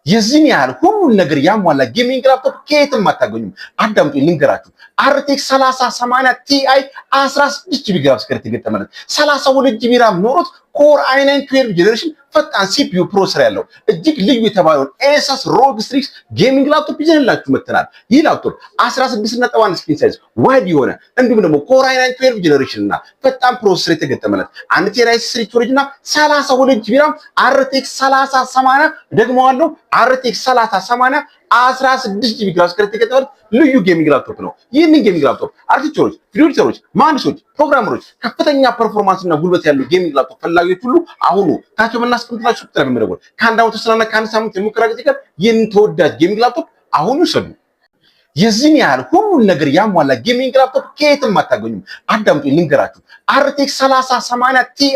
የዚህን ያህል ሁሉን ነገር ያሟላ ጌሚንግ ላፕቶፕ ከየትም አታገኙም። አዳምጡ ልንገራችሁ። RTX 3080 Ti 16 ጂቢ ግራፊክስ ካርድ የተገጠመለት 32 ጂቢ ራም ኖሮት ኮር i9 12 ጄኔሬሽን ፈጣን CPU ፕሮሰሰር ያለው እጅግ ልዩ የተባለውን Asus ROG Strix ጌሚንግ ላፕቶፕ ይዘንላችሁ መጥተናል። ይህ ላፕቶፕ 16.1 ስክሪን ሳይዝ ዋይድ የሆነ እንዲሁም ደግሞ ኮር i9 12 ጄኔሬሽን እና ፈጣን ፕሮሰሰር የተገጠመለት 1 ቴራ SSD ስቶሬጅ እና 32 ጂቢ ራም RTX 3080 ደግሞዋለሁ RTX 3080 16 ጂቢ ግራፊክስ ካርድ የተገጠመለት ልዩ ጌሚንግ ላፕቶፕ ነው። ይህንን ጌሚንግ ላፕቶፕ አርቲስቶች፣ ቪዲዮ ኤዲተሮች፣ መሐንዲሶች፣ ፕሮግራመሮች ከፍተኛ ፐርፎርማንስ እና ጉልበት ያለው ጌሚንግ ላፕቶፕ ፈላጊዎች ሁሉ አሁኑ ታች በምናስቀምጥላችሁ ቁጥር በመደወል ከአንድ ዓመት ወስናና ከአንድ ሳምንት የሙከራ ጊዜ ጋር ይህን ተወዳጅ ጌሚንግ ላፕቶፕ አሁኑ ይውሰዱ። የዚህን ያህል ሁሉን ነገር ያሟላ ጌሚንግ ላፕቶፕ ከየትም አታገኙም። አዳምጡ ልንገራችሁ። RTX 3080 Ti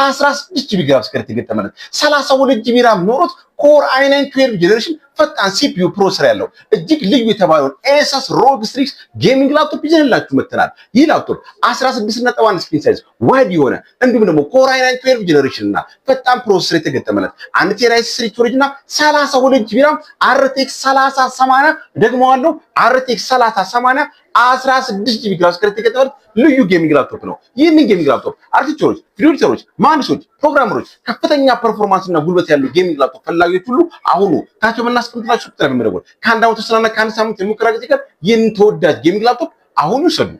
16 ጂቢ ግራፊክስ ካርድ የተገጠመለት 32 ጂቢ ራም ኖሮት ኮር i9 12 ጄኔሬሽን ፈጣን CPU ፕሮሰሰር ያለው እጅግ ልዩ የተባለውን Asus ROG Strix ጌሚንግ ላፕቶፕ ይዘንላችሁ መጥተናል። ይህ ላፕቶፕ 16.1 ስክሪን ሳይዝ ዋይድ የሆነ እንዲሁም ደግሞ ኮር i9 12 ጄኔሬሽን እና ፈጣን ፕሮሰሰር የተገጠመለት 1 ቴራ SSD ስቶሬጅ እና 32 ጂቢ ራም RTX 3080 ደግሞዋለሁ RTX 3080 16 ጂቢ ግራፊክስ ካርድ የተገጠመለት ልዩ ጌሚንግ ላፕቶፕ ነው። ይህንን ጌሚንግ ላፕቶፕ አርቲስቶች፣ ቪዲዮ ኤዲተሮች፣ መሐንዲሶች፣ ፕሮግራመሮች ከፍተኛ ፐርፎርማንስ እና ጉልበት ያለው ጌሚንግ ላፕቶፕ ፈላጊዎች ሁሉ አሁኑ ታች በምናስቀምጥላችሁ ቁጥር በመደወል ከአንድ ዓመት ወስናና ከአንድ ሳምንት የሙከራ ጊዜ ጋር ይህን ተወዳጅ ጌሚንግ ላፕቶፕ አሁኑ ይውሰዱ።